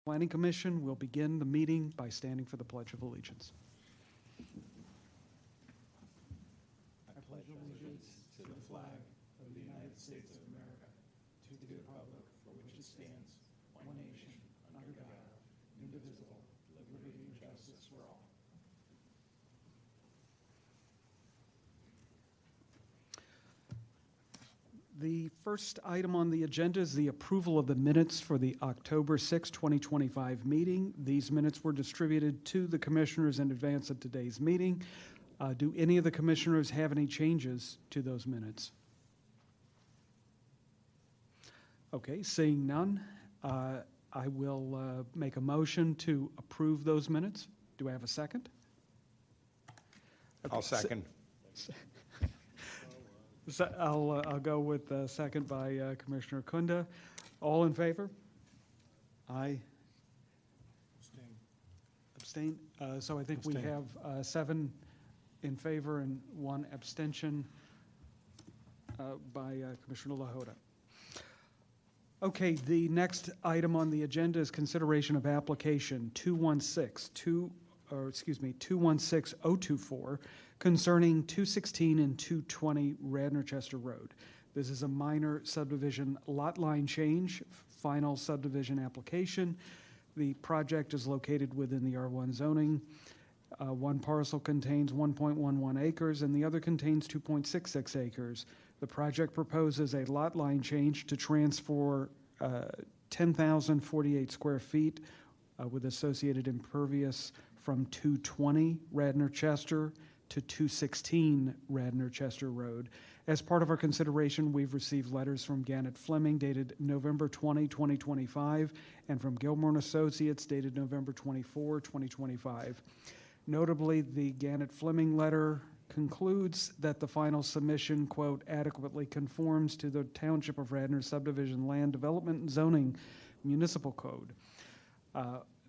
Planning Commission will begin the meeting by standing for the Pledge of Allegiance. I pledge allegiance to the flag of the United States of America, to the republic for which it stands, one nation, under God, indivisible, liberty and justice for all. The first item on the agenda is the approval of the minutes for the October 6, 2025 meeting. These minutes were distributed to the commissioners in advance of today's meeting. Do any of the commissioners have any changes to those minutes? Okay, seeing none, I will make a motion to approve those minutes. Do I have a second? I'll second. So I'll go with the second by Commissioner Kunda. All in favor? Aye. Abstain. So I think we have 7 in favor and 1 abstention by Commissioner LaHoda. Okay, the next item on the agenda is consideration of application 216-024 concerning 216 and 220 Radnor-Chester Road. This is a minor subdivision lot line change, final subdivision application. The project is located within the R1 zoning. One parcel contains 1.11 acres and the other contains 2.66 acres. The project proposes a lot line change to transfer 10,048 square feet with associated impervious from 220 Radnor-Chester to 216 Radnor-Chester Road. As part of our consideration, we've received letters from Gannett Fleming dated November 20, 2025, and from Gilmore & Associates dated November 24, 2025. Notably, the Gannett Fleming letter concludes that the final submission, quote, adequately conforms to the Township of Radnor Subdivision Land Development and Zoning Municipal Code.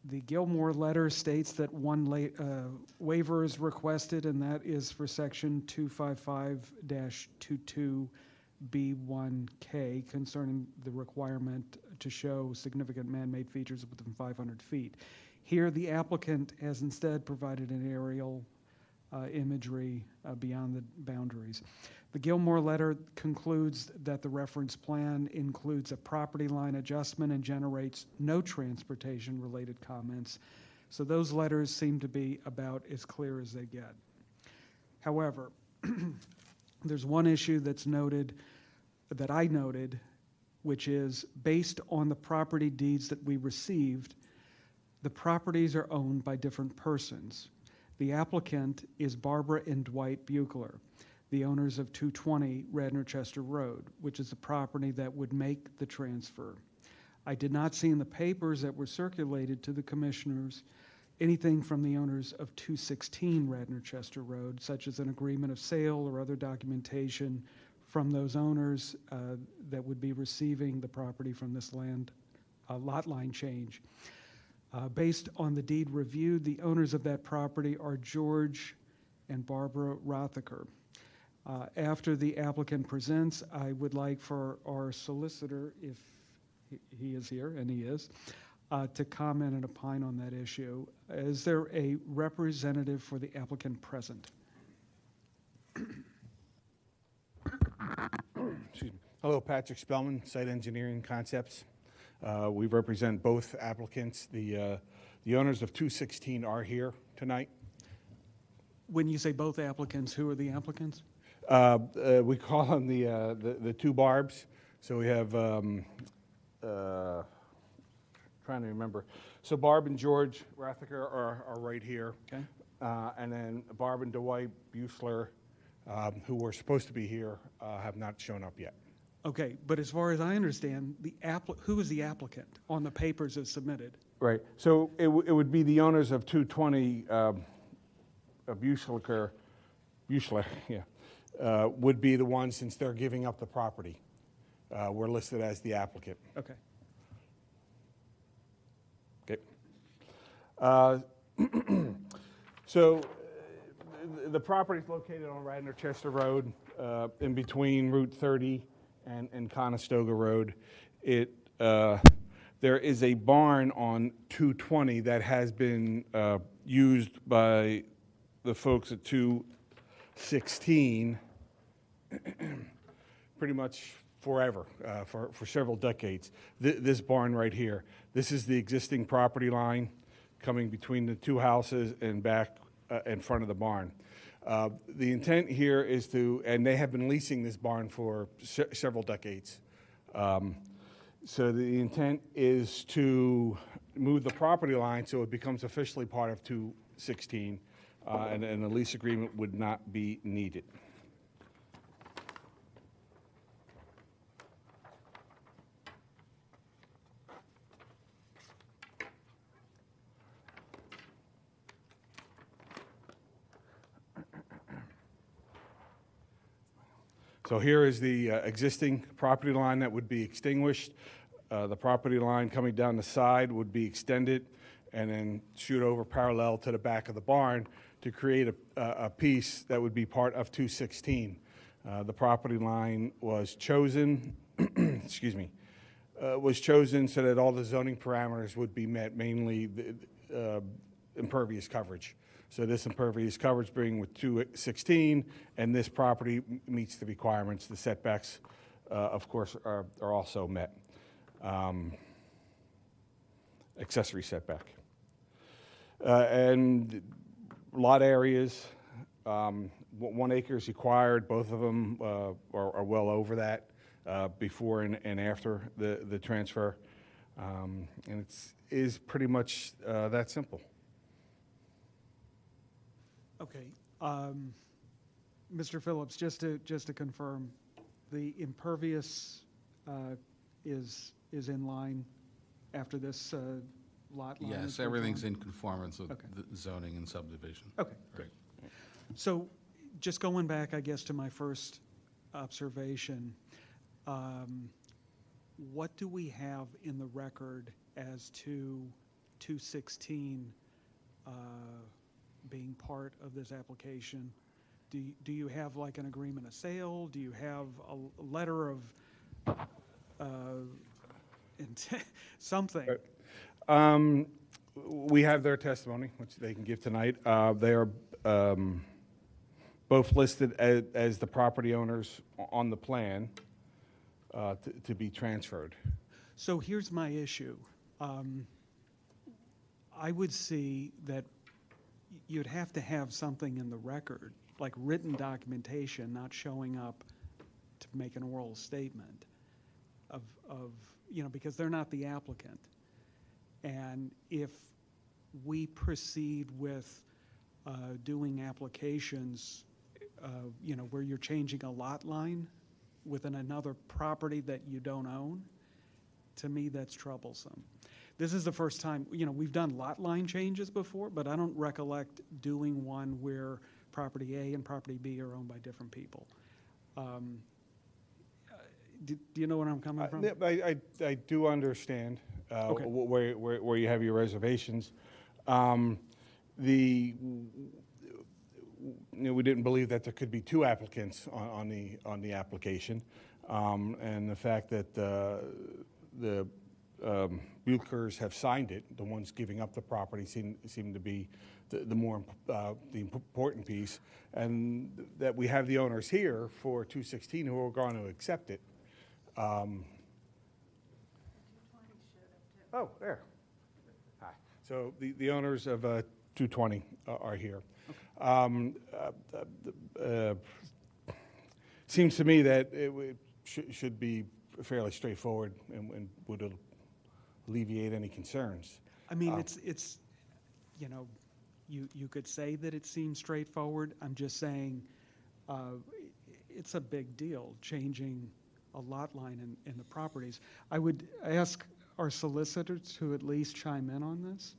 The Gilmore letter states that one waiver is requested, and that is for section 255-22B1K concerning the requirement to show significant man-made features within 500 feet. Here, the applicant has instead provided an aerial imagery beyond the boundaries. The Gilmore letter concludes that the reference plan includes a property line adjustment and generates no transportation-related comments. So those letters seem to be about as clear as they get. However, there's one issue that's noted, that I noted, which is based on the property deeds that we received, the properties are owned by different persons. The applicant is Barbara and Dwight Buechler, the owners of 220 Radnor-Chester Road, which is the property that would make the transfer. I did not see in the papers that were circulated to the commissioners anything from the owners of 216 Radnor-Chester Road, such as an agreement of sale or other documentation from those owners that would be receiving the property from this land lot line change. Based on the deed reviewed, the owners of that property are George and Barbara Rothaker. After the applicant presents, I would like for our solicitor, if he is here, and he is, to comment and opine on that issue. Is there a representative for the applicant present? Excuse me. Hello, Patrick Spellman, Site Engineering Concepts. We represent both applicants. The owners of 216 are here tonight. When you say both applicants, who are the applicants? We call them the two Barbs. So we have, trying to remember. So Barb and George Rathiker are right here. Okay. And then Barb and Dwight Buechler, who were supposed to be here, have not shown up yet. Okay, but as far as I understand, who is the applicant on the papers as submitted? Right. So it would be the owners of 220 Buechler, yeah, would be the ones, since they're giving up the property. We're listed as the applicant. Okay. Okay. So the property is located on Radnor-Chester Road, in between Route 30 and Conestoga Road. There is a barn on 220 that has been used by the folks at 216 pretty much forever, for several decades. This barn right here, this is the existing property line coming between the two houses and back in front of the barn. The intent here is to, and they have been leasing this barn for several decades. So the intent is to move the property line so it becomes officially part of 216, and a lease agreement would not be needed. So here is the existing property line that would be extinguished. The property line coming down the side would be extended and then shoot over parallel to the back of the barn to create a piece that would be part of 216. The property line was chosen, excuse me, was chosen so that all the zoning parameters would be met, mainly the impervious coverage. So this impervious coverage being with 216, and this property meets the requirements. The setbacks, of course, are also met. Accessory setback. And lot areas, 1 acre is required. Both of them are well over that before and after the transfer. And it is pretty much that simple. Okay. Mr. Phillips, just to confirm, the impervious is in line after this lot line? Yes, is everything's withdrawn? in conformance with Okay. the zoning and subdivision. Okay, great. So just going back, I guess, to my first observation, what do we have in the record as to 216 being part of this application? Do you have like an agreement of sale? Do you have a letter of something? We have their testimony, which they can give tonight. They are both listed as the property owners on the plan to be transferred. So here's my issue. I would see that you'd have to have something in the record, like written documentation, not showing up to make an oral statement of because they're not the applicant. And if we proceed with doing applications, where you're changing a lot line within another property that you don't own, to me, that's troublesome. This is the first time, we've done lot line changes before, but I don't recollect doing one where property A and property B are owned by different people. Do you know where I'm coming from? I do understand Okay. where you have your reservations. We didn't believe that there could be 2 applicants on the application, and the fact that the Buchers have signed it, the ones giving up the property seem to be the more the important piece, and that we have the owners here for 216 who are going to accept it. Oh, there. Hi. So the owners of 220 are here. Seems to me that it should be fairly straightforward and would alleviate any concerns. I mean, it's you could say that it seems straightforward. I'm just saying it's a big deal, changing a lot line in the properties. I would ask our solicitors to at least chime in on this.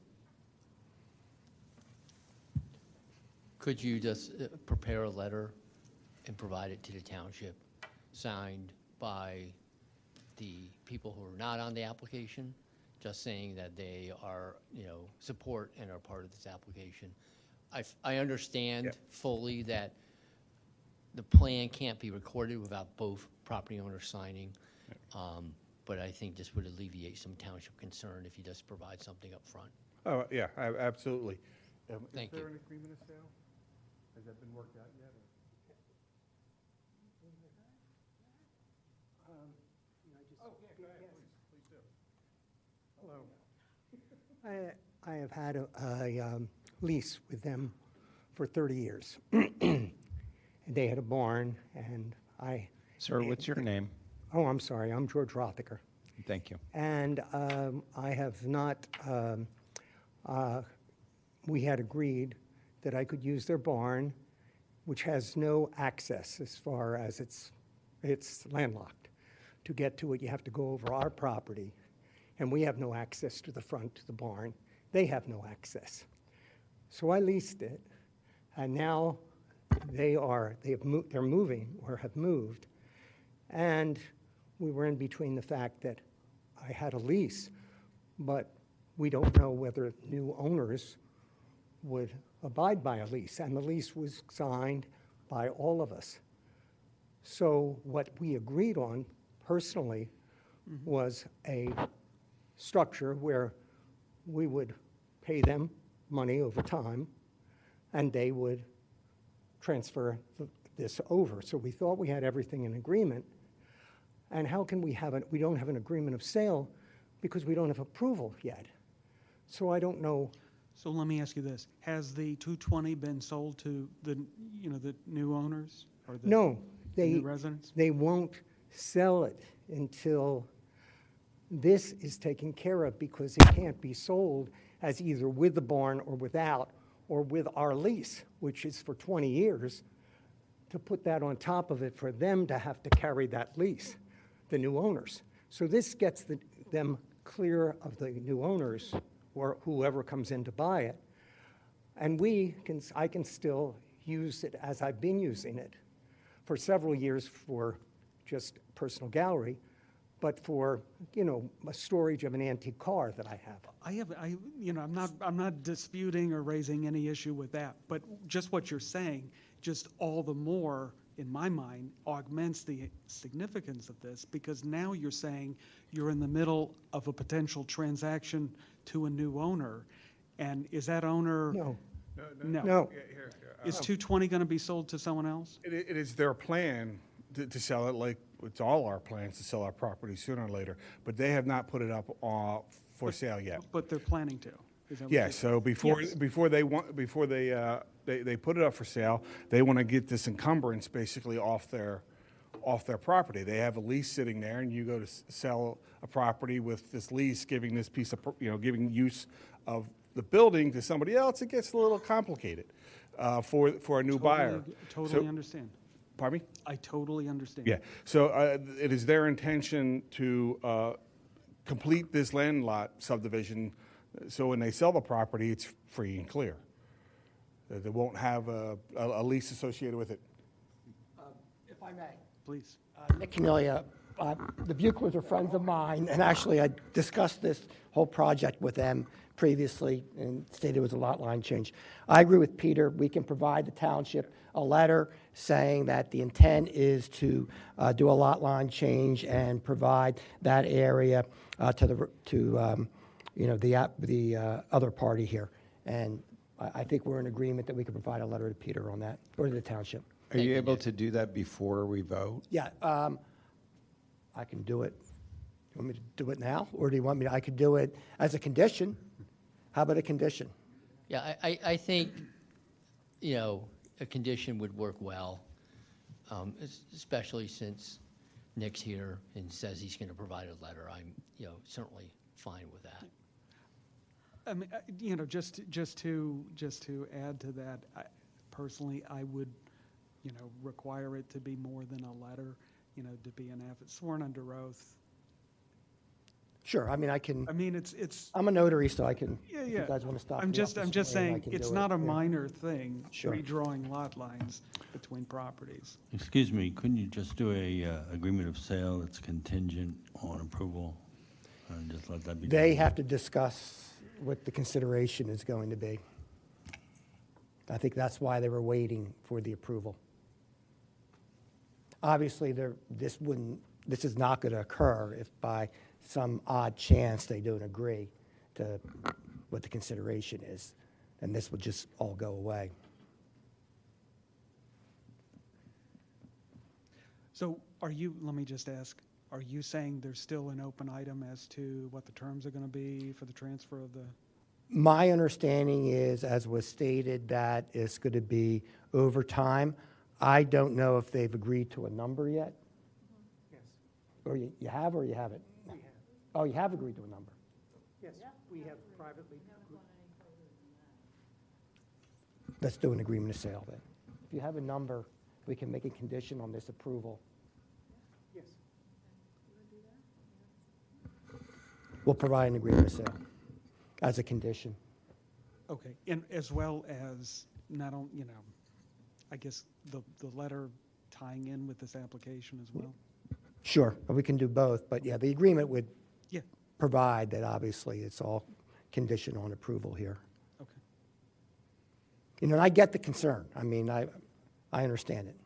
Could you just prepare a letter and provide it to the township, signed by the people who are not on the application, just saying that they are, support and are part of this application? I understand fully that the plan can't be recorded without both property owners signing, but I think this would alleviate some township concern if you just provide something up front. Oh, yeah, absolutely. Thank Is there you. an agreement of sale? Has that been worked out yet? I have had a lease with them for 30 years. They had a barn, and Sir, what's your name? oh, I'm sorry, I'm George Rothacker. Thank you. And I have not, we had agreed that I could use their barn, which has no access as far as it's landlocked. To get to it, you have to go over our property, and we have no access to the front, to the barn. They have no access. So I leased it, and now they're moving, or have moved, and we were in between the fact that I had a lease, but we don't know whether new owners would abide by a lease, and the lease was signed by all of us. So what we agreed on personally was a structure where we would pay them money over time, and they would transfer this over. So we thought we had everything in agreement. And how can we have we don't have an agreement of sale because we don't have approval yet. So I don't know. So let me ask you this. Has the 220 been sold to the new owners or the No, new residents? they won't sell it until this is taken care of, because it can't be sold as either with the barn or without, or with our lease, which is for 20 years, to put that on top of it for them to have to carry that lease, the new owners. So this gets them clear of the new owners or whoever comes in to buy it. And I can still use it as I've been using it for several years for just personal gallery, but for, a storage of an antique car that I have. I'm not disputing or raising any issue with that, but just what you're saying, just all the more, in my mind, augments the significance of this, because now you're saying you're in the middle of a potential transaction to a new owner, and is that owner? No, No. no. Is 220 going to be sold to someone else? It is their plan to sell it, like it's all our plans to sell our property sooner or later, but they have not put it up for sale yet. But they're planning to. Is that what Yeah, you're- so before Yes. they put it up for sale, they want to get this encumbrance basically off their property. They have a lease sitting there, and you go to sell a property with this lease, giving this piece of giving use of the building to somebody else. It gets a little complicated for a new buyer. Totally So- understand. Pardon me? I totally understand. Yeah, so it is their intention to complete this land lot subdivision, so when they sell the property, it's free and clear. They won't have a lease associated with it. If I may, Please. Nick Camelia, the Buchlers are friends of mine, and actually I discussed this whole project with them previously and stated it was a lot line change. I agree with Peter. We can provide the township a letter saying that the intent is to do a lot line change and provide that area to the other party here. And I think we're in agreement that we can provide a letter to Peter on that, or to the township. Are you able to do that before we vote? Yeah, I can do it. You want me to do it now, or do you want me I could do it as a condition? How about a condition? Yeah, I think, a condition would work well, especially since Nick's here and says he's going to provide a letter. I'm, certainly fine with that. I mean, just to add to that, personally, I would, require it to be more than a letter, to be an sworn under oath. Sure, I mean, I can, I mean, it's. I'm a notary, so I can, Yeah, if yeah. you guys want to stop. I'm me just off I'm this just way, I saying, can it's do not it, a yeah. minor thing, Sure. redrawing lot lines between properties. Excuse me, couldn't you just do a agreement of sale that's contingent on approval? And just let that be They done? have to discuss what the consideration is going to be. I think that's why they were waiting for the approval. Obviously, this wouldn't this is not going to occur if by some odd chance they don't agree to what the consideration is, and this will just all go away. So are you, let me just ask, are you saying there's still an open item as to what the terms are going to be for the transfer of the? My understanding is, as was stated, that it's going to be over time. I don't know if they've agreed to a number yet. Yes, Or you have or you haven't? we have. Oh, you have agreed to a number. Yes, we have privately. Let's do an agreement of sale then. If you have a number, we can make a condition on this approval. Yes. We'll provide an agreement of sale as a condition. Okay, and as well as not only, you know, I guess the letter tying in with this application as well? Sure, we can do both, but yeah, the agreement would Yeah, provide that obviously it's all conditioned on approval here. okay. You know, and I get the concern. I mean, I understand it.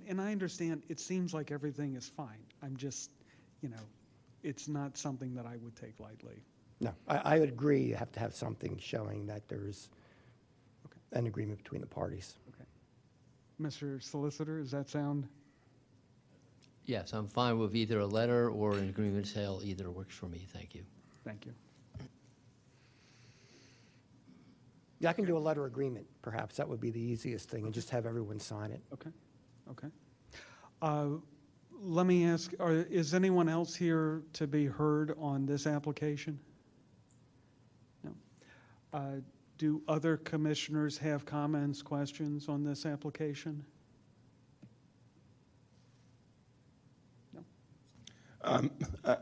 And I understand, it seems like everything is fine. I'm just, you know, it's not something that I would take lightly. No, I would agree, you have to have something showing that there's Okay. an agreement between the parties. Okay. Mr. Solicitor, does that sound? Yes, I'm fine with either a letter or an agreement of sale. Either works for me. Thank you. Thank you. Yeah, I can do a letter agreement, perhaps. That would be the easiest thing, and just have everyone sign it. Okay, okay. Let me ask, is anyone else here to be heard on this application? No. Do other commissioners have comments, questions on this application? No.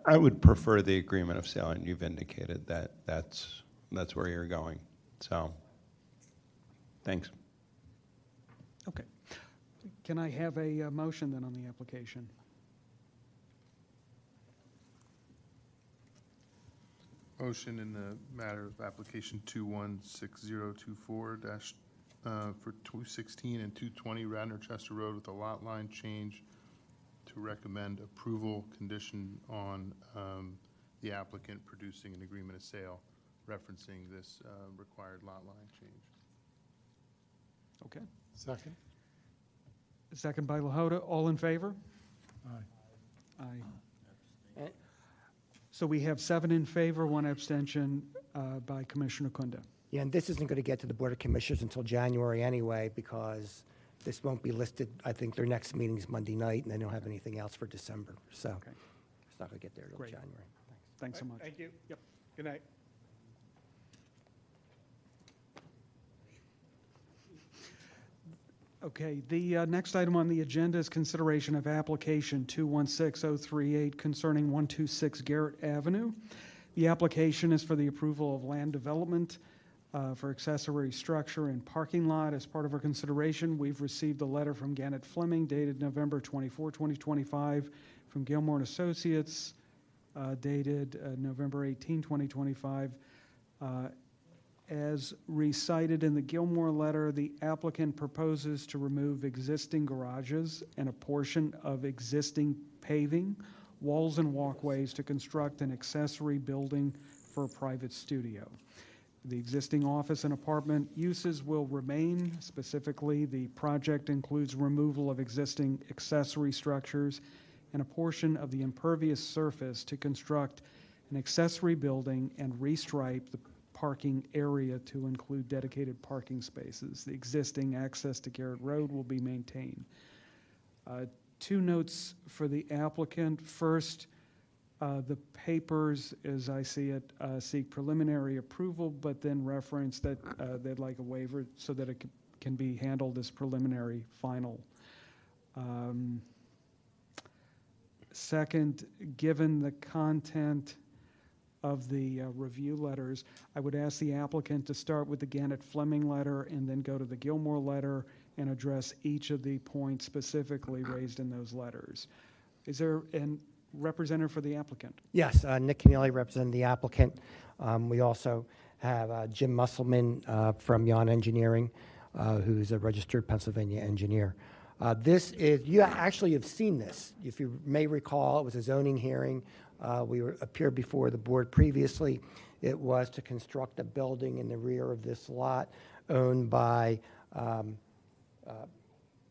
I would prefer the agreement of sale, and you've indicated that that's where you're going. So, thanks. Okay. Can I have a motion then on the application? Motion in the matter of application 216024 for 216 and 220 Radnor Chester Road with a lot line change to recommend approval condition on the applicant producing an agreement of sale referencing this required lot line change. Okay. Second. Second by Lahota. All in favor? Aye. Aye. Eh, So we have 7 in favor, 1 abstention by Commissioner Kunda. Yeah, and this isn't going to get to the Board of Commissioners until January anyway, because this won't be listed. I think their next meeting is Monday night, and they don't have anything else for December. So Okay. it's not going to get there till Great. January. Thanks so much. Thank you. Yep. Good night. Okay, the next item on the agenda is consideration of application 216038 concerning 126 Garrett Avenue. The application is for the approval of land development for accessory structure and parking lot. As part of our consideration, we've received a letter from Gannett Fleming dated November 24, 2025, from Gilmore and Associates dated November 18, 2025. As recited in the Gilmore letter, the applicant proposes to remove existing garages and a portion of existing paving, walls and walkways to construct an accessory building for a private studio. The existing office and apartment uses will remain. Specifically, the project includes removal of existing accessory structures and a portion of the impervious surface to construct an accessory building and restripe the parking area to include dedicated parking spaces. The existing access to Garrett Road will be maintained. 2 notes for the applicant. First, the papers, as I see it, seek preliminary approval, but then reference that they'd like a waiver so that it can be handled as preliminary final. Second, given the content of the review letters, I would ask the applicant to start with the Gannett Fleming letter and then go to the Gilmore letter and address each of the points specifically raised in those letters. Is there a representative for the applicant? Yes, Nick Keneally representing the applicant. We also have Jim Musselman from Yon Engineering, who's a registered Pennsylvania engineer. This is, you actually have seen this. If you may recall, it was a zoning hearing. Appeared before the board previously. It was to construct a building in the rear of this lot owned by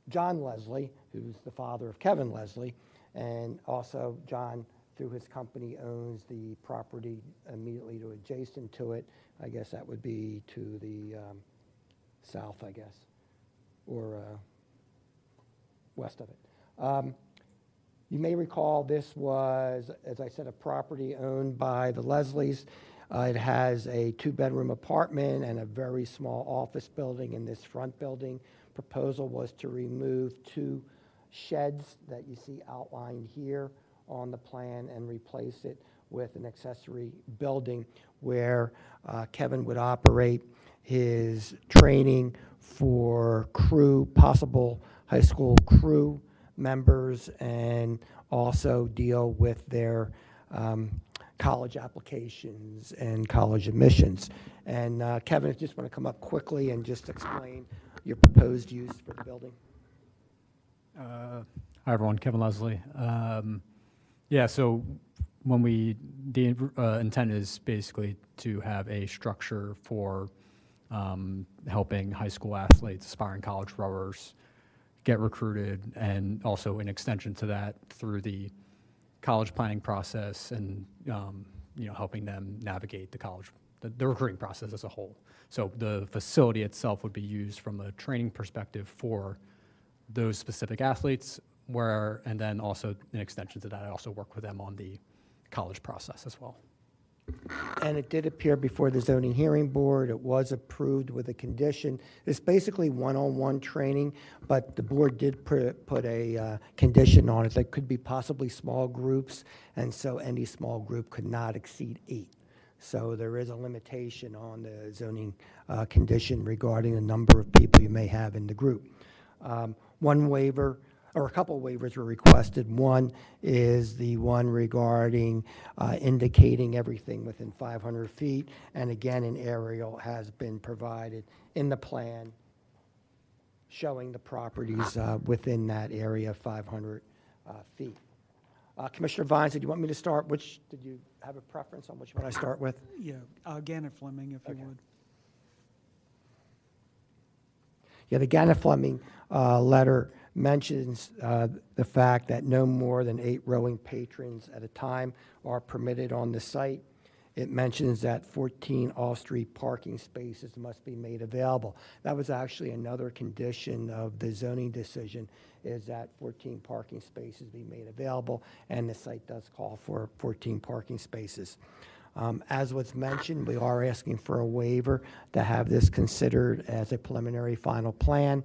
John Leslie, who's the father of Kevin Leslie, and also John, through his company, owns the property immediately adjacent to it. I guess that would be to the south, I guess, or west of it. You may recall this was, as I said, a property owned by the Leslies. It has a 2-bedroom apartment and a very small office building in this front building. Proposal was to remove 2 sheds that you see outlined here on the plan and replace it with an accessory building where Kevin would operate his training for crew, possible high school crew members, and also deal with their college applications and college admissions. And Kevin, if you just want to come up quickly and just explain your proposed use for the building. Hi, everyone. Kevin Leslie. Yeah, so the intent is basically to have a structure for helping high school athletes, aspiring college rowers, get recruited, and also in extension to that through the college planning process and helping them navigate the recruiting process as a whole. So the facility itself would be used from a training perspective for those specific athletes, and then also in extension to that, I also work with them on the college process as well. And it did appear before the zoning hearing board. It was approved with a condition. It's basically one-on-one training, but the board did put a condition on it that could be possibly small groups, and so any small group could not exceed 8. So there is a limitation on the zoning condition regarding the number of people you may have in the group. One waiver, or a couple of waivers were requested. One is the one regarding indicating everything within 500 feet. And again, an aerial has been provided in the plan showing the properties within that area of 500 feet. Commissioner Vines, did you want me to start? Did you have a preference on which one I start with? Yeah, Gannett Fleming, if you would. Yeah, the Gannett Fleming letter mentions the fact that no more than 8 rowing patrons at a time are permitted on the site. It mentions that 14 off-street parking spaces must be made available. That was actually another condition of the zoning decision, is that 14 parking spaces be made available, and the site does call for 14 parking spaces. As was mentioned, we are asking for a waiver to have this considered as a preliminary final plan.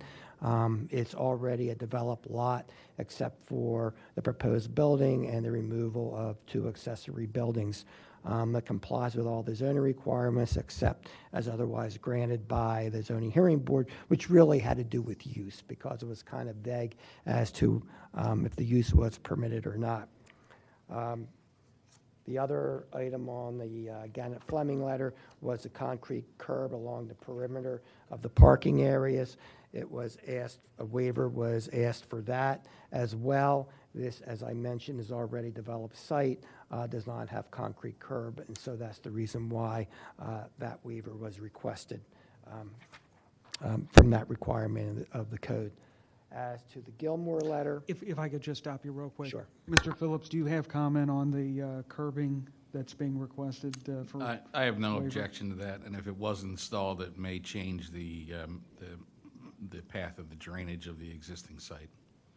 It's already a developed lot except for the proposed building and the removal of 2 accessory buildings. That complies with all the zoning requirements except as otherwise granted by the zoning hearing board, which really had to do with use because it was kind of vague as to if the use was permitted or not. The other item on the Gannett Fleming letter was a concrete curb along the perimeter of the parking areas. It was asked, a waiver was asked for that as well. This, as I mentioned, is already developed site, does not have concrete curb, and so that's the reason why that waiver was requested from that requirement of the code. As to the Gilmore letter. If I could just stop you real quick. Sure. Mr. Phillips, do you have comment on the curbing that's being requested for? I have no waiver? objection to that, and if it was installed, it may change the path of the drainage of the existing site.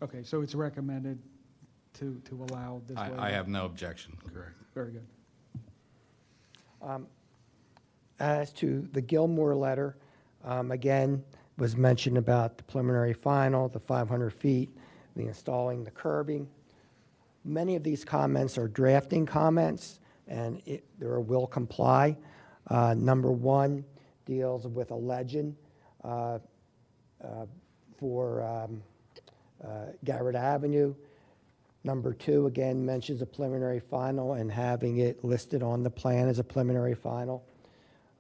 Okay, so it's recommended to allow this waiver? I have no objection, correct. Very good. As to the Gilmore letter, again, was mentioned about the preliminary final, the 500 feet, the installing the curbing. Many of these comments are drafting comments, and there will comply. Number 1 deals with a legend for Garrett Avenue. Number 2, again, mentions a preliminary final and having it listed on the plan as a preliminary final.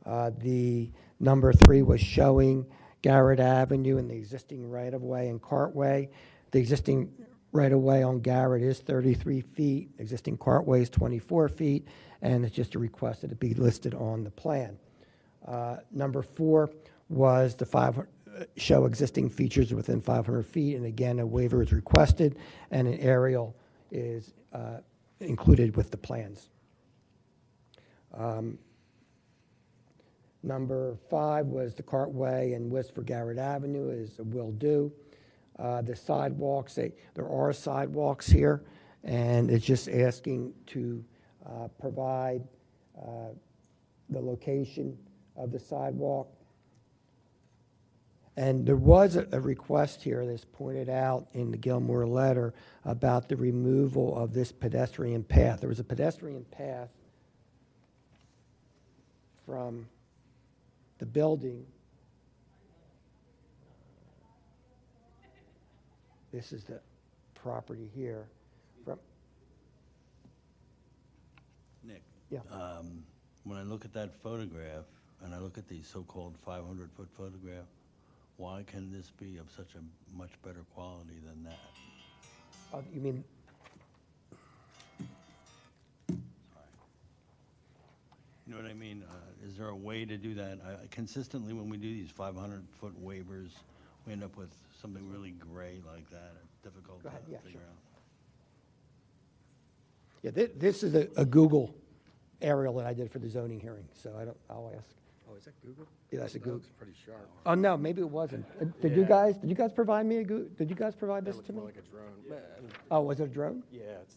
The number 3 was showing Garrett Avenue and the existing right-of-way and cartway. The existing right-of-way on Garrett is 33 feet, existing cartway is 24 feet, and it's just a request that it be listed on the plan. Number 4 was the show existing features within 500 feet, and again, a waiver is requested, and an aerial is included with the plans. Number 5 was the cartway and width for Garrett Avenue is a will do. The sidewalks, there are sidewalks here, and it's just asking to provide the location of the sidewalk. And there was a request here that's pointed out in the Gilmore letter about the removal of this pedestrian path. There was a pedestrian path from the building. This is the property here. Nick? Yeah. When I look at that photograph, and I look at the so-called 500-foot photograph, why can this be of such a much better quality than that? You mean, You know what I mean? Is there a way to do that? Consistently, when we do these 500-foot waivers, we end up with something really gray like that. It's difficult Go ahead, to yeah, figure sure. out. yeah, this is a Google aerial that I did for the zoning hearing, so I'll ask. Oh, is that Google? Yeah, that's a Google. Looks pretty sharp. Oh, no, maybe it wasn't. Did you guys provide me did you guys provide this to me? More like a drone. Oh, was it a drone? Yeah, it's,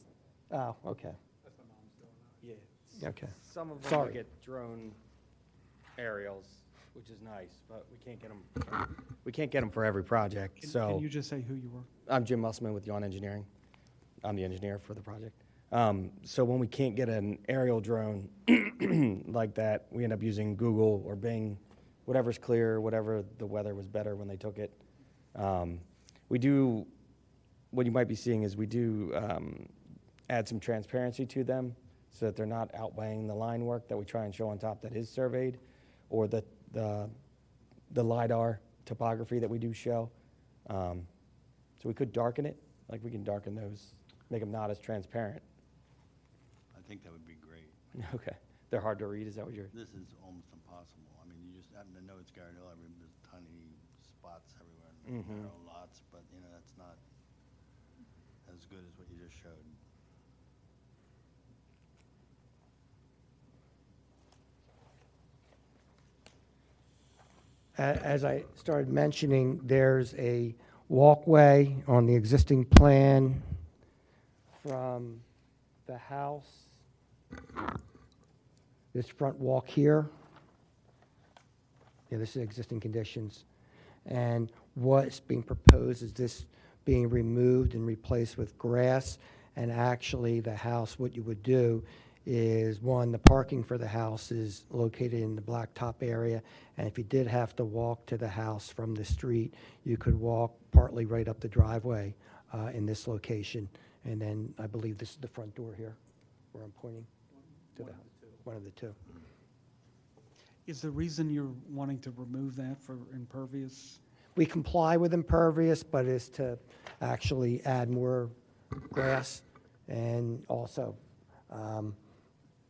Oh, okay, yeah. okay. Some of them Sorry. we get drone aerials, which is nice, but we can't get them. We can't get them for every project. Can So you just say who you were? I'm Jim Musselman with Yawn Engineering. I'm the engineer for the project. So when we can't get an aerial drone like that, we end up using Google or Bing, whatever's clear, whatever the weather was better when they took it. We do, what you might be seeing is we do add some transparency to them so that they're not outweighing the line work that we try and show on top that is surveyed, or the LiDAR topography that we do show. So we could darken it, like we can darken those, make them not as transparent. I think that would be great. Okay. They're hard to read, is that what you're? This is almost impossible. I mean, you just happen to know it's Garrett Hill. There's tiny spots everywhere, and narrow lots, but, you know, that's not as good as what you just showed. As I started mentioning, there's a walkway on the existing plan from the house, this front walk here. Yeah, this is existing conditions. And what's being proposed is this being removed and replaced with grass. And actually, the house, what you would do is, one, the parking for the house is located in the blacktop area, and if you did have to walk to the house from the street, you could walk partly right up the driveway in this location, and then I believe this is the front door here, where I'm pointing to the house. One of the two. Is the reason you're wanting to remove that for impervious? We comply with impervious, but is to actually add more grass and also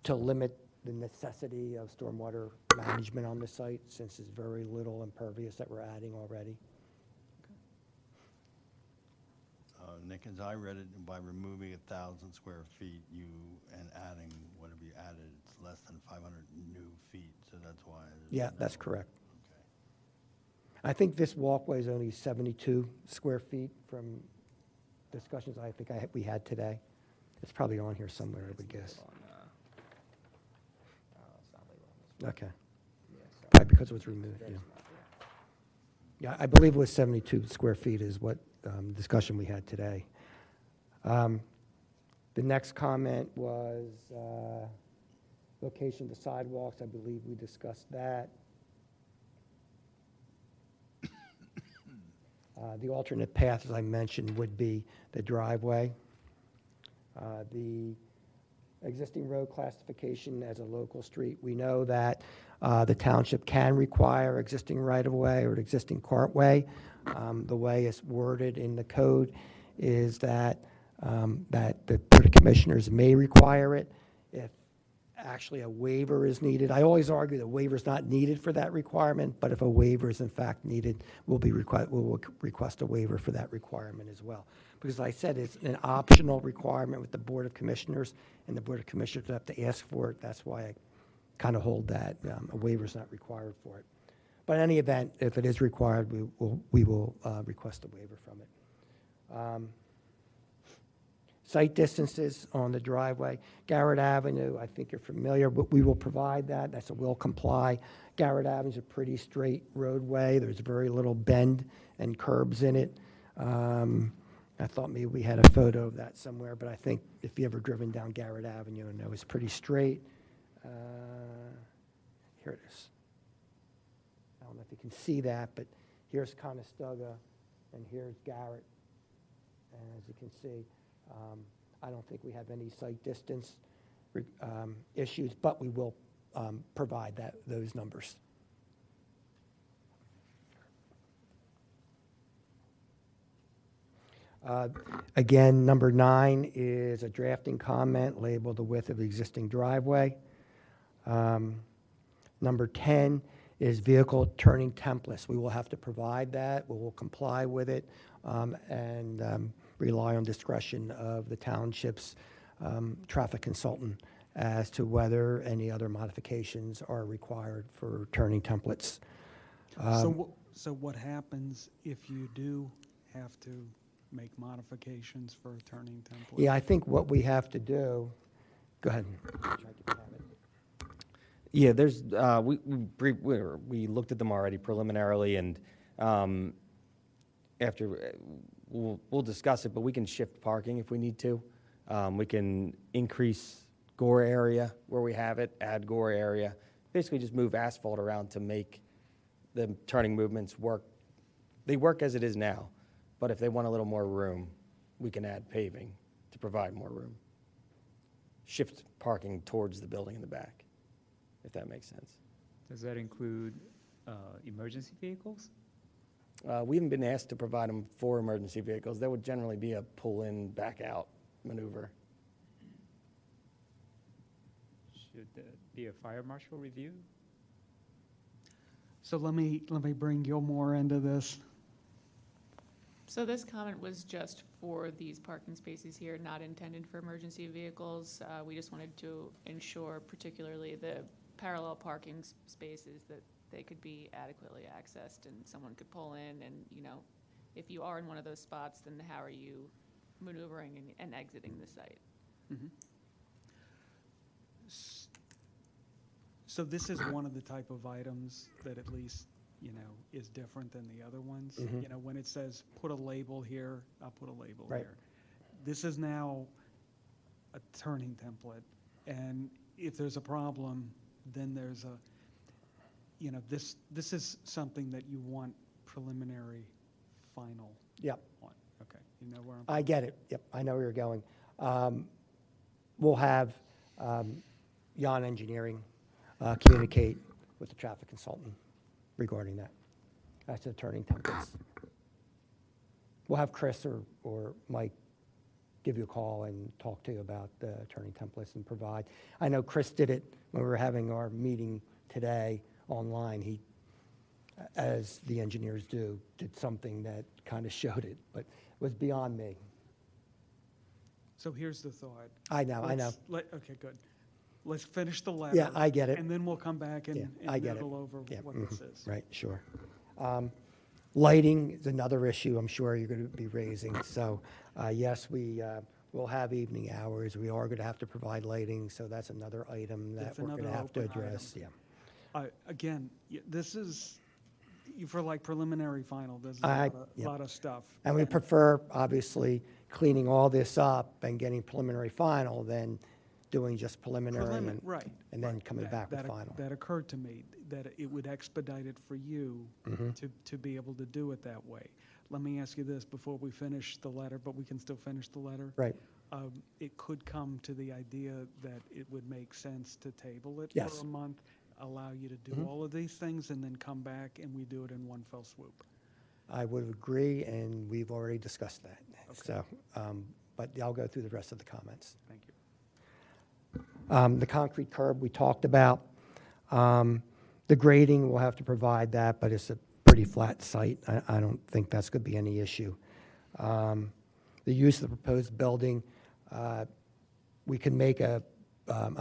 to limit the necessity of stormwater management on the site, since there's very little impervious that we're adding already. Nick, as I read it, by removing 1,000 square feet, and adding whatever you added, it's less than 500 new feet, so that's why. Yeah, that's correct. Okay. I think this walkway is only 72 square feet from discussions I think we had today. It's probably on here somewhere, I would guess. Okay. Probably because it was removed, yeah. Yeah, I believe it was 72 square feet is what discussion we had today. The next comment was location of the sidewalks. I believe we discussed that. The alternate path, as I mentioned, would be the driveway. The existing road classification as a local street. We know that the township can require existing right-of-way or existing cartway. The way it's worded in the code is that the Board of Commissioners may require it if actually a waiver is needed. I always argue that waiver is not needed for that requirement, but if a waiver is in fact needed, we'll request a waiver for that requirement as well. Because like I said, it's an optional requirement with the Board of Commissioners, and the Board of Commissioners have to ask for it. That's why I kind of hold that a waiver is not required for it. But in any event, if it is required, we will request a waiver from it. Site distances on the driveway. Garrett Avenue, I think you're familiar, but we will provide that. That's a will comply. Garrett Avenue is a pretty straight roadway. There's very little bend and curbs in it. I thought maybe we had a photo of that somewhere, but I think if you ever driven down Garrett Avenue, and it was pretty straight. Here it is. I don't know if you can see that, but here's Conestoga, and here's Garrett. And as you can see, I don't think we have any site distance issues, but we will provide those numbers. Again, number 9 is a drafting comment labeled the width of the existing driveway. Number 10 is vehicle turning templates. We will have to provide that. We will comply with it and rely on discretion of the township's traffic consultant as to whether any other modifications are required for turning templates. So what happens if you do have to make modifications for a turning template? Yeah, I think what we have to do, go ahead. Yeah, there's, we looked at them already preliminarily, and after, we'll discuss it, but we can shift parking if we need to. We can increase gore area where we have it, add gore area, basically just move asphalt around to make the turning movements work. They work as it is now, but if they want a little more room, we can add paving to provide more room. Shift parking towards the building in the back, if that makes sense. Does that include emergency vehicles? We haven't been asked to provide them for emergency vehicles. That would generally be a pull-in, back-out maneuver. Should there be a fire marshal review? So let me bring Gilmore into this. So this comment was just for these parking spaces here, not intended for emergency vehicles. We just wanted to ensure particularly the parallel parking spaces that they could be adequately accessed and someone could pull in and, you know, if you are in one of those spots, then how are you maneuvering and exiting the site? Mhm. So this is one of the type of items that at least, you know, is different than the other ones. Mhm. You know, when it says put a label here, I'll put a label Right. here. This is now a turning template, and if there's a problem, then there's a, you know, this is something that you want preliminary final Yep. on. Okay, you know where I'm. I get it. Yep, I know where you're going. We'll have Jan Engineering communicate with the traffic consultant regarding that. That's the turning templates. We'll have Chris or Mike give you a call and talk to you about the turning templates and provide. I know Chris did it when we were having our meeting today online. He, as the engineers do, did something that kind of showed it, but it was beyond me. So here's the thought. I know. Okay, good. Let's finish the letter. Yeah, I get it. And then we'll come back Yeah, and I get it. noodle over Yeah, what this is. Right, sure. Lighting is another issue I'm sure you're going to be raising. So, yes, we will have evening hours. We are going to have to provide lighting, so that's another item that That's we're going to another have to open address. item. Yeah. Again, this is, for like preliminary final, there's I- a yeah. lot of stuff. And we prefer, obviously, cleaning all this up and getting preliminary final than doing just preliminary Right. and then right. coming back with That final. That occurred to me, that it would expedite it for you Mm-hmm. to be able to do it that way. Let me ask you this before we finish the letter, but we can still finish the letter. Right. it could come to the idea that it would make sense to table it Yes. for a month, allow you to do Mhm. all of these things, and then come back and we do it in one fell swoop. I would agree, and we've already discussed that. So, but I'll go through the rest of the comments. Thank you. The concrete curb we talked about. The grading, we'll have to provide that, but it's a pretty flat site. I don't think that's going to be any issue. The use of the proposed building, we can make a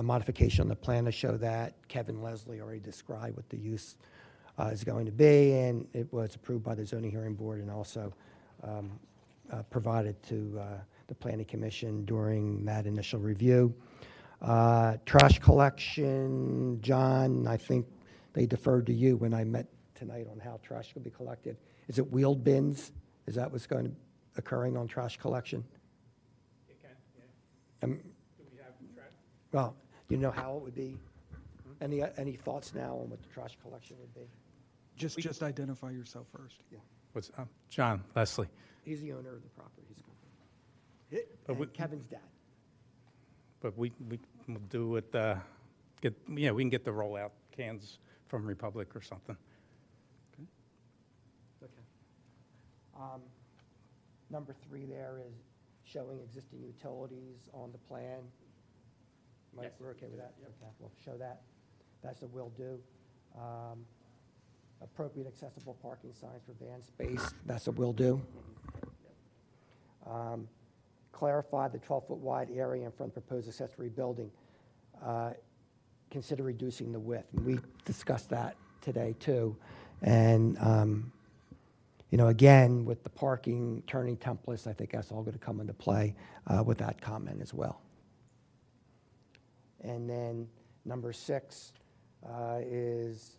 modification on the plan to show that. Kevin Leslie already described what the use is going to be, and it was approved by the zoning hearing board and also provided to the planning commission during that initial review. Trash collection, John, I think they deferred to you when I met tonight on how trash will be collected. Is it wheeled bins? Is that what's going to occurring on trash collection? It can, yeah. Do we have trash? Well, do you know how it would be? Any thoughts now on what the trash collection would be? Just identify yourself first. What's, John Leslie. He's the owner of the property. But we- And Kevin's dad. But we will do it, we can get the rollout cans from Republic or something. Okay. Number 3 there is showing existing utilities on the plan. Mike, we're okay with that? Okay, we'll show that. That's a will do. Appropriate accessible parking signs for van space, that's a will do. Clarify the 12-foot wide area in front of the proposed accessory building. Consider reducing the width. And we discussed that today too. And, again, with the parking turning templates, I think that's all going to come into play with that comment as well. And then number 6 is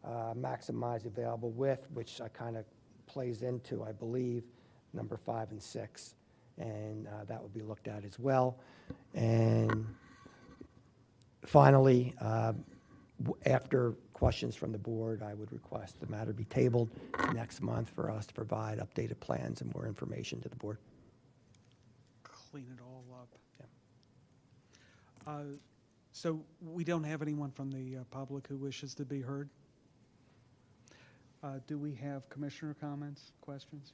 maximize available width, which kind of plays into, I believe, number 5 and 6. And that would be looked at as well. And finally, after questions from the board, I would request the matter be tabled next month for us to provide updated plans and more information to the board. Clean it all up. So we don't have anyone from the public who wishes to be heard? Do we have commissioner comments, questions?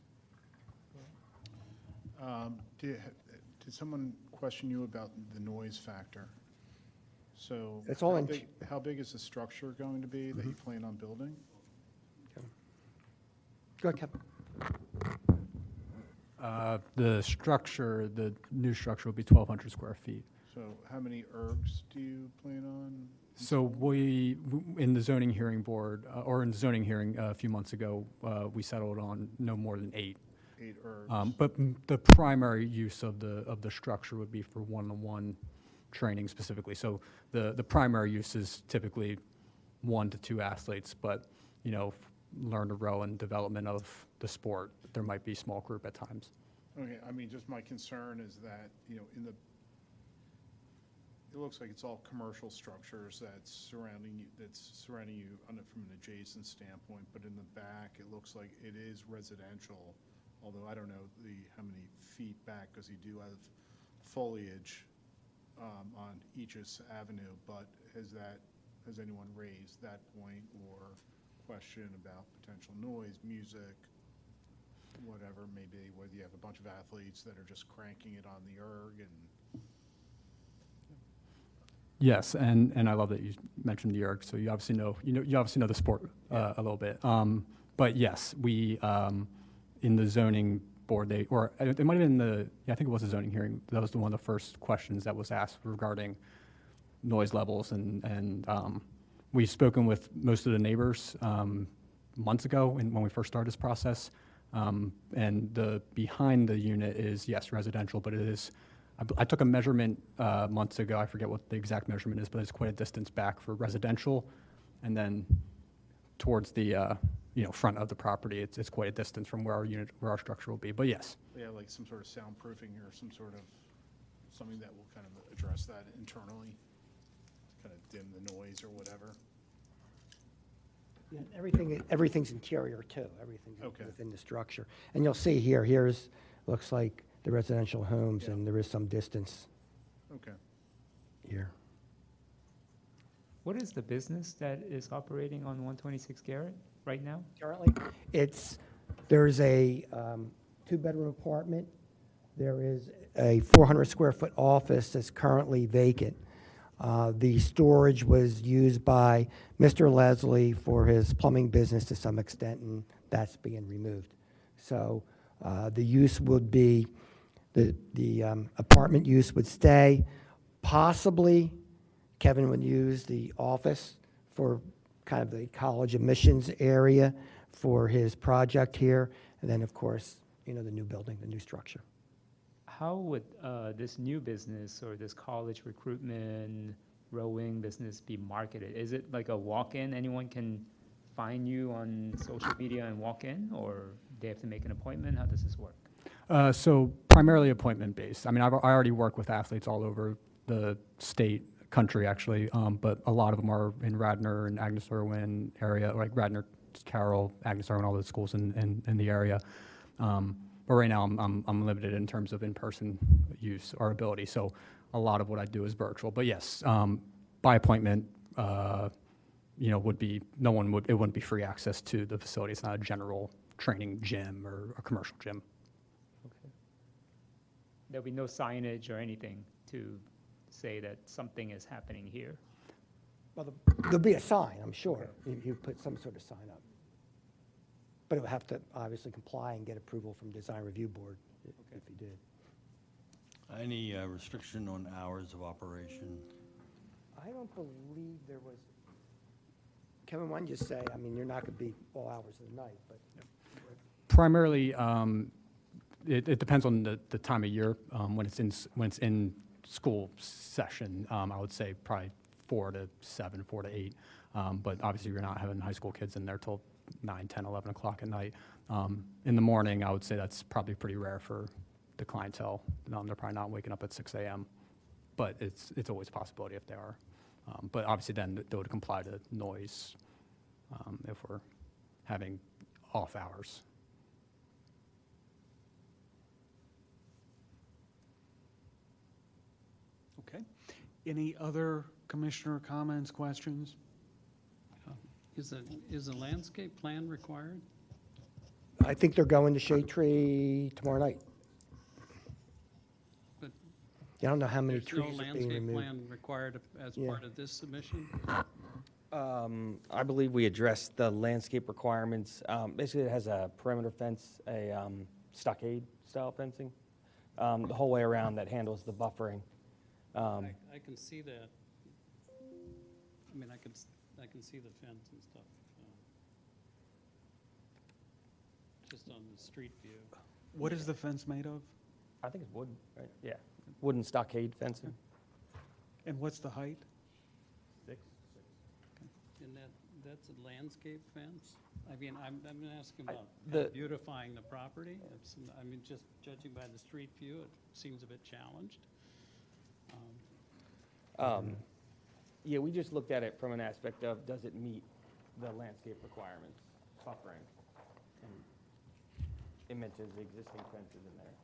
Did someone question you about the noise factor? So It's all in how big is the structure going to be that you plan on building? Go ahead, Kevin. The structure, the new structure will be 1,200 square feet. So how many ergs do you plan on? So in the zoning hearing board, or in the zoning hearing a few months ago, we settled on no more than 8. 8 ergs. But the primary use of the structure would be for one-on-one training specifically. So the primary use is typically 1 to 2 athletes, but learn to row and development of the sport, there might be small group at times. Okay, I mean, just my concern is that, it looks like it's all commercial structures that's surrounding you from an adjacent standpoint, but in the back, it looks like it is residential, although I don't know how many feet back, because you do have foliage on Eachus Avenue, but has anyone raised that point or question about potential noise, music, whatever, maybe whether you have a bunch of athletes that are just cranking it on the erg and. Yes, and I love that you mentioned the erg. So you obviously know the sport a little bit. But yes, we in the zoning board it might have been I think it was a zoning hearing. That was one of the first questions that was asked regarding noise levels, and we've spoken with most of the neighbors months ago when we first started this process. And the behind the unit is yes residential, but it is. I took a measurement months ago. I forget what the exact measurement is, but it's quite a distance back for residential, and then towards the front of the property, it's quite a distance from where our structure will be. But yes. Yeah, like some sort of soundproofing or some sort of something that will kind of address that internally, kind of dim the noise or whatever. Yeah, everything's interior too. Everything's Okay. within the structure. And you'll see looks like the residential homes, and there is some distance Okay. here. What is the business that is operating on 126 Garrett right now? Currently, there's a two-bedroom apartment. There is a 400-square-foot office that's currently vacant. The storage was used by Mr. Leslie for his plumbing business to some extent, and that's being removed. So the use would be, the apartment use would stay. Possibly, Kevin would use the office for kind of the college admissions area for his project here. And then, of course, the new building, the new structure. How would this new business or this college recruitment rowing business be marketed? Is it like a walk-in? Anyone can find you on social media and walk in, or they have to make an appointment? How does this work? So primarily appointment-based. I mean, I already work with athletes all over the state, country actually, but a lot of them are in Radnor and Agnes Irwin area, like Radnor, Carroll, Agnes Irwin, all those schools in the area. But right now, I'm limited in terms of in-person use or ability. So a lot of what I do is virtual. But yes, by appointment, would be it wouldn't be free access to the facility. It's not a general training gym or a commercial gym. Okay. There'll be no signage or anything to say that something is happening here. Well, there'll be a sign, I'm sure. You put some sort of sign up. But it would have to obviously comply and get approval from Design Review Board if you did. Any restriction on hours of operation? I don't believe there was, Kevin, why don't you say, I mean, you're not going to be all hours of the night, but. Primarily, it depends on the time of year. When it's in school session, I would say probably 4 to 7, 4 to 8. But obviously, you're not having high school kids in there till 9, 10, 11 o'clock at night. In the morning, I would say that's probably pretty rare for the clientele. They're probably not waking up at 6 a.m., but it's always a possibility if they are. But obviously then they would comply to noise if we're having off hours. Okay. Any other commissioner comments, questions? Is a landscape plan required? I think they're going to Shade Tree tomorrow night. But I don't know how many there's no trees are being landscape removed. plan required as Yeah. part of this submission? I believe we addressed the landscape requirements. Basically, it has a perimeter fence, a stockade style fencing, the whole way around that handles the buffering. I can see that. I mean, I can see the fence and stuff. Just on the street view. What is the fence made of? I think it's wood, right? Yeah, wooden stockade fencing. And what's the height? 6. And that's a landscape fence? I mean, I'm asking about the- beautifying the property. I mean, just judging by the street view, it seems a bit challenged. Yeah, we just looked at it from an aspect of, does it meet the landscape requirements, buffering? And it mentions the existing fences in there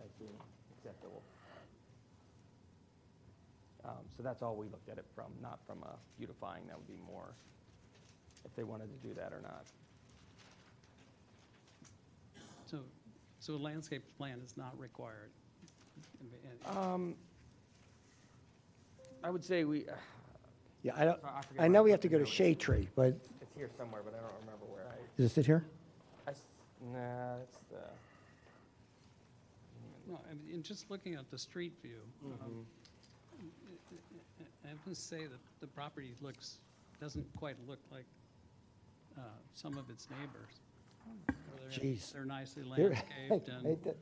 as being acceptable. So that's all we looked at it from, not from beautifying. That would be more if they wanted to do that or not. So a landscape plan is not required? I would say we, Yeah, I forget I where know I we put have to the go to notes. Shade Tree, but it's here somewhere, but I don't remember where is it here? nah, that's the. No, I mean, in just looking at the street view, I have to say that the property doesn't quite look like some of its neighbors. Where Jeez. They're nicely Here- landscaped and,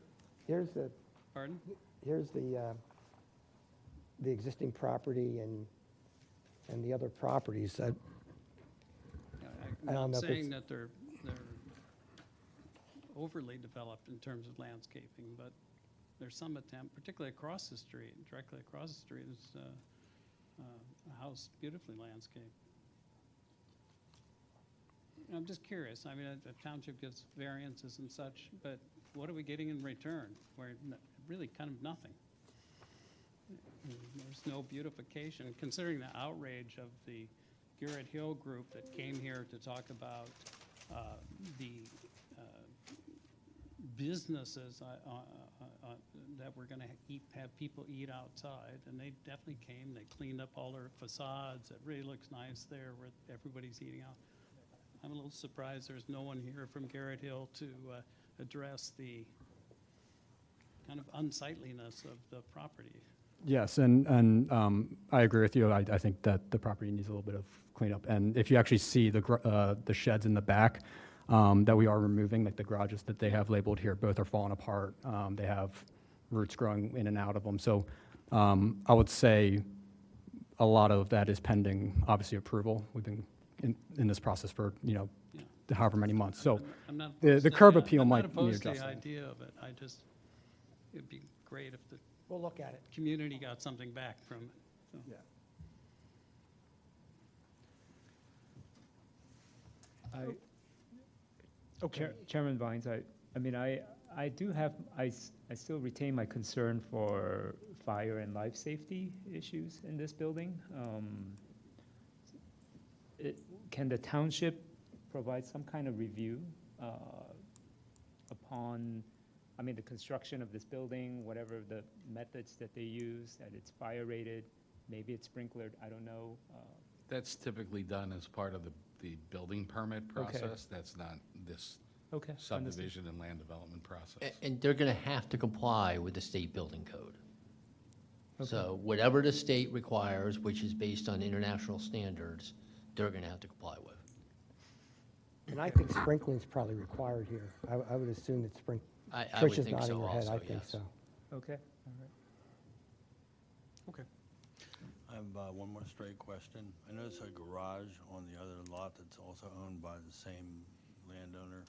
Here's the, pardon? here's the existing property and the other properties. I I'm I don't not know if saying it's- that they're overly developed in terms of landscaping, but there's some attempt, particularly across the street, directly across the street is a house beautifully landscaped. I'm just curious, I mean, the township gives variances and such, but what are we getting in return? Where really kind of nothing. There's no beautification, considering the outrage of the Garrett Hill group that came here to talk about the businesses that were going to have people eat outside, and they definitely came. They cleaned up all their facades. It really looks nice there where everybody's eating out. I'm a little surprised there's no one here from Garrett Hill to address the kind of unsightliness of the property. Yes, and I agree with you. I think that the property needs a little bit of cleanup. And if you actually see the sheds in the back that we are removing, like the garages that they have labeled here, both are falling apart. They have roots growing in and out of them. So I would say a lot of that is pending, obviously, approval. We've been in this process for, however many months. So I'm not the opposed curb to- appeal I'm might not need opposed to the adjustment. idea of it. It'd be great if the We'll look at it. community got something back from it. So. Yeah. Okay. Chairman Vines, I mean, I do have, I still retain my concern for fire and life safety issues in this building. Can the township provide some kind of review upon, I mean, the construction of this building, whatever the methods that they use, that it's fire rated, maybe it's sprinklered, I don't know. That's typically done as part of the building permit Okay. process. That's not this Okay. understood. subdivision and land development process. And they're going to have to comply with the state building code. Okay. So whatever the state requires, which is based on international standards, they're going to have to comply with. And I think sprinkling's probably required here. I would assume that I would Trish is think nodding so her head, also, I think yes. so. Okay, all right. Okay. I have one more straight question. I noticed a garage on the other lot that's also owned by the same landowner.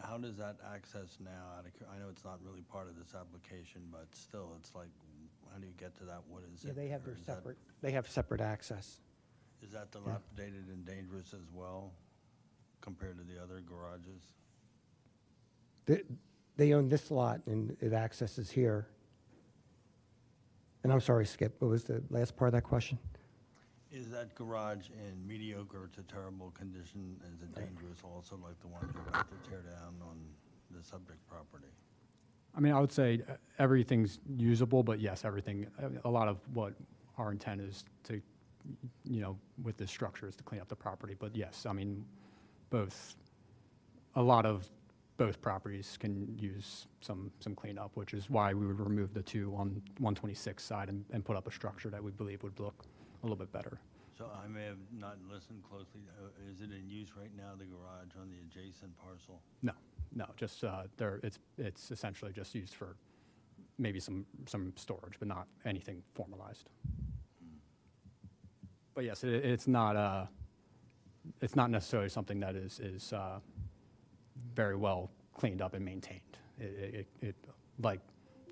How does that access now? I know it's not really part of this application, but still, it's like, how do you get to that? What is it? Yeah, they have Or their is that- separate, they have separate access. Is that dilapidated and dangerous as well, compared to the other garages? They own this lot and it accesses here. And I'm sorry, Skip, what was the last part of that question? Is that garage in mediocre to terrible condition? Is it dangerous also, like the ones you're about to tear down on the subject property? I mean, I would say everything's usable, but yes, everything, a lot of what our intent is to, with this structure is to clean up the property. But yes, I mean, a lot of both properties can use some cleanup, which is why we would remove the two on 126 side and put up a structure that we believe would look a little bit better. So I may have not listened closely. Is it in use right now, the garage on the adjacent parcel? No, just it's essentially just used for maybe some storage, but not anything formalized. But yes, it's not necessarily something that is very well cleaned up and maintained. It like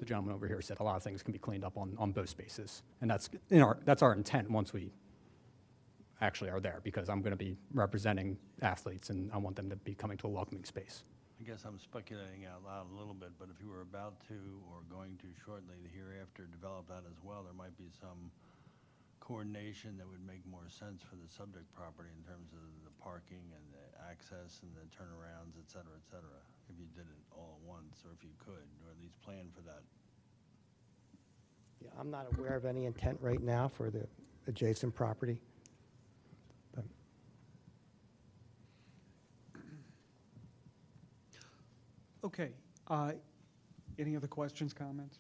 the gentleman over here said, a lot of things can be cleaned up on both spaces, and that's our intent once we actually are there, because I'm going to be representing athletes and I want them to be coming to a welcoming space. I guess I'm speculating out loud a little bit, but if you were about to or going to shortly hereafter develop that as well, there might be some coordination that would make more sense for the subject property in terms of the parking and the access and the turnarounds, et cetera, if you did it all at once, or if you could, or at least plan for that. Yeah, I'm not aware of any intent right now for the adjacent property. But Okay. Any other questions, comments?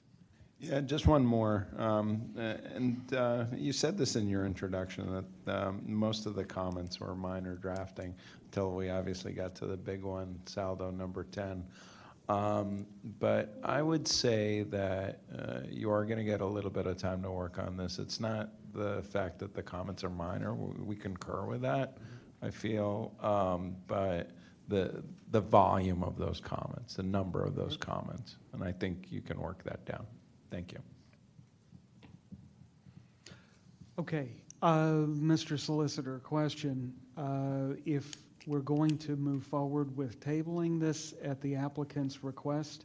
Yeah, just one more. You said this in your introduction, that most of the comments were minor drafting until we obviously got to the big one, saldo number 10. But I would say that you are going to get a little bit of time to work on this. It's not the fact that the comments are minor. We concur with that, I feel. But the volume of those comments, the number of those comments, and I think you can work that down. Thank you. Okay, Mr. Solicitor, question. If we're going to move forward with tabling this at the applicant's request,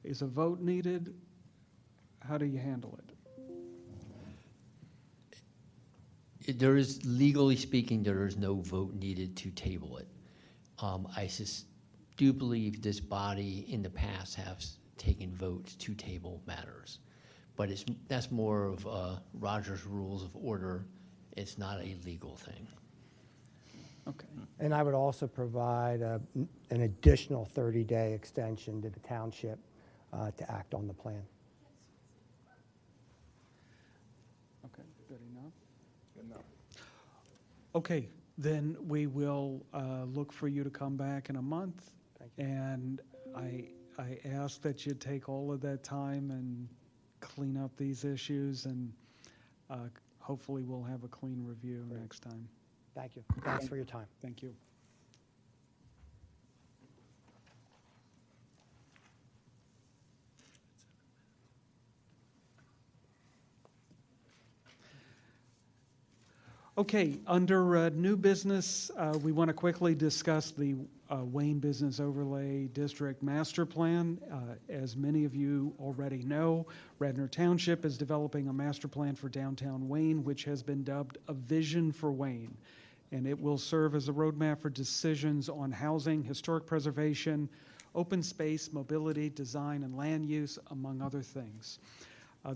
Is a vote needed? How do you handle it? There is, legally speaking, there is no vote needed to table it. Do believe this body in the past has taken votes to table matters, but that's more of Roger's Rules of Order. It's not a legal thing. Okay. And I would also provide an additional 30-day extension to the township to act on the plan. Okay, good enough? Good enough. Okay, then we will look for you to come back in a month. Thank you. And I ask that you take all of that time and clean up these issues, and hopefully we'll have a clean review next time. Thank you. Thanks for your time. Thank you. Okay, under new business, we want to quickly discuss the Wayne Business Overlay District Master Plan. As many of you already know, Radnor Township is developing a master plan for downtown Wayne, which has been dubbed a Vision for Wayne. And it will serve as a roadmap for decisions on housing, historic preservation, open space, mobility, design, and land use, among other things.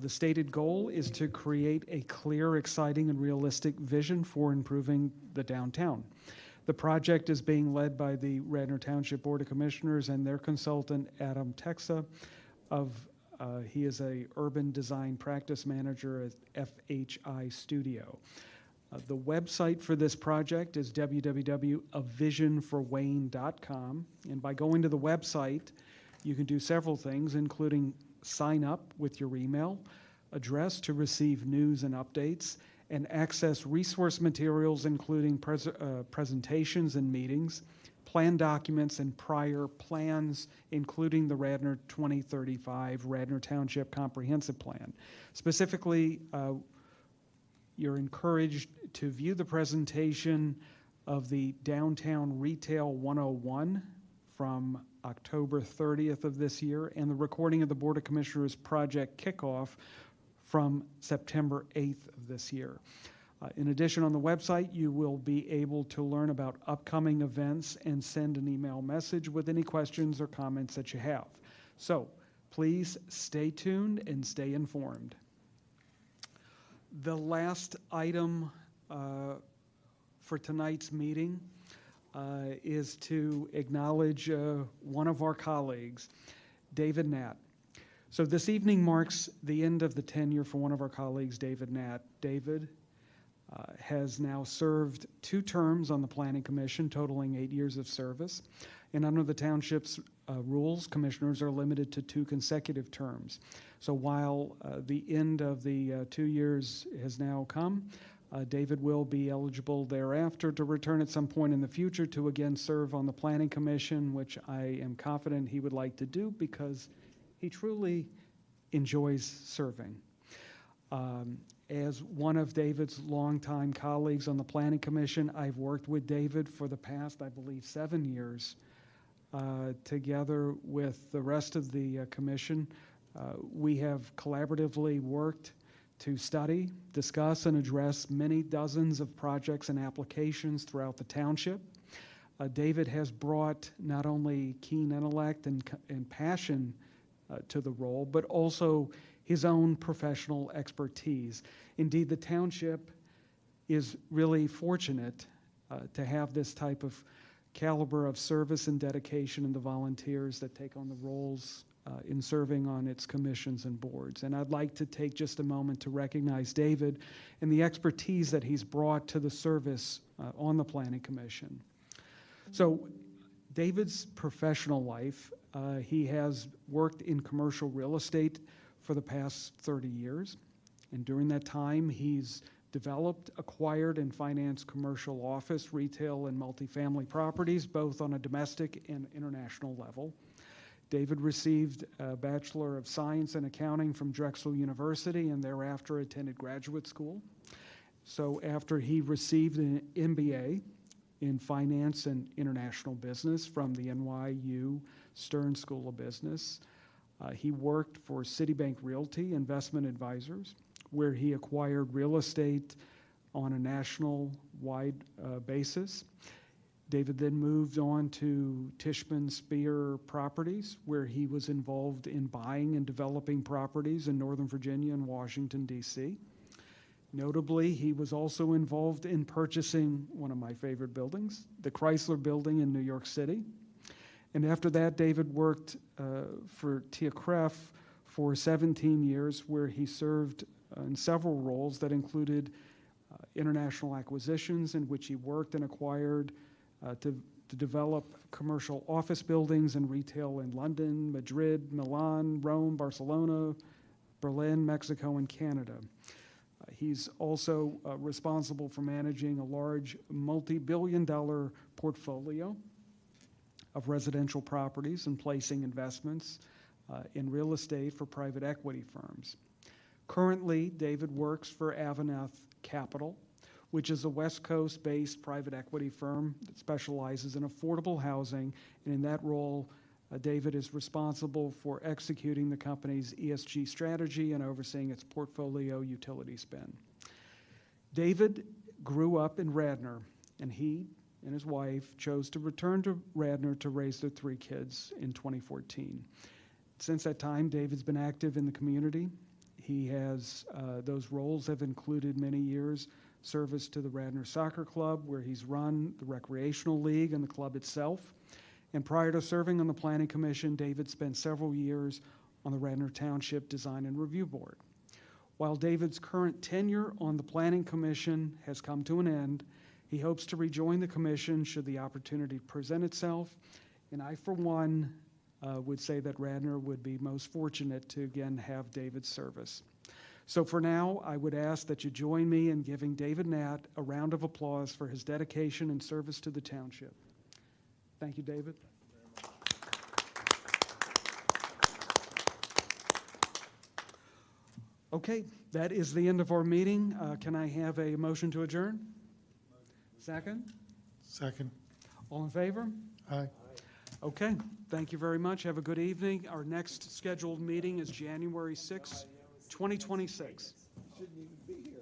The stated goal is to create a clear, exciting, and realistic vision for improving the downtown. The project is being led by the Radnor Township Board of Commissioners and their consultant, Adam Texa. He is a urban design practice manager at FHI Studio. The website for this project is www.avisionforwayne.com. And by going to the website, you can do several things, including sign up with your email address to receive news and updates, and access resource materials, including presentations and meetings, plan documents, and prior plans, including the Radnor 2035 Radnor Township Comprehensive Plan. Specifically, you're encouraged to view the presentation of the Downtown Retail 101 from October 30th of this year, and the recording of the Board of Commissioners Project Kickoff from September 8th of this year. In addition, on the website, you will be able to learn about upcoming events and send an email message with any questions or comments that you have. So please stay tuned and stay informed. The last item for tonight's meeting is to acknowledge one of our colleagues, David Natt. So this evening marks the end of the tenure for one of our colleagues, David Natt. David has now served 2 terms on the Planning Commission, totaling 8 years of service. And under the township's rules, commissioners are limited to 2 consecutive terms. So while the end of the 2 years has now come, David will be eligible thereafter to return at some point in the future to again serve on the Planning Commission, which I am confident he would like to do because he truly enjoys serving. As one of David's longtime colleagues on the Planning Commission, I've worked with David for the past, I believe, 7 years, together with the rest of the commission. We have collaboratively worked to study, discuss, and address many dozens of projects and applications throughout the township. David has brought not only keen intellect and passion to the role, but also his own professional expertise. Indeed, the township is really fortunate to have this type of caliber of service and dedication in the volunteers that take on the roles in serving on its commissions and boards. And I'd like to take just a moment to recognize David and the expertise that he's brought to the service on the Planning Commission. So David's professional life, he has worked in commercial real estate for the past 30 years. And during that time, he's developed, acquired, and financed commercial office, retail, and multifamily properties, both on a domestic and international level. David received a Bachelor of Science in Accounting from Drexel University and thereafter attended graduate school. So after he received an MBA in Finance and International Business from the NYU Stern School of Business, He worked for Citibank Realty Investment Advisors, where he acquired real estate on a national-wide basis. David then moved on to Tishman Spear Properties, where he was involved in buying and developing properties in Northern Virginia and Washington, D.C. Notably, he was also involved in purchasing one of my favorite buildings, the Chrysler Building in New York City. And after that, David worked for TIACREF for 17 years, where he served in several roles that included international acquisitions, in which he worked and acquired to develop commercial office buildings and retail in London, Madrid, Milan, Rome, Barcelona, Berlin, Mexico, and Canada. He's also responsible for managing a large multi-billion-dollar portfolio of residential properties and placing investments in real estate for private equity firms. Currently, David works for Avanath Capital, which is a West Coast-based private equity firm that specializes in affordable housing. And in that role, David is responsible for executing the company's ESG strategy and overseeing its portfolio utility spend. David grew up in Radnor, and he and his wife chose to return to Radnor to raise their 3 kids in 2014. Since that time, David's been active in the community. He has, those roles have included many years service to the Radnor Soccer Club, where he's run the recreational league and the club itself. And prior to serving on the Planning Commission, David spent several years on the Radnor Township Design and Review Board. While David's current tenure on the Planning Commission has come to an end, he hopes to rejoin the commission should the opportunity present itself. And I, for one, would say that Radnor would be most fortunate to again have David's service. So for now, I would ask that you join me in giving David Nat a round of applause for his dedication and service to the township. Thank you, David. Okay, that is the end of our meeting. Can I have a motion to adjourn? Second? Second. All in favor? Aye. Okay, thank you very much. Have a good evening. Our next scheduled meeting is January 6, 2026. Shouldn't even be here.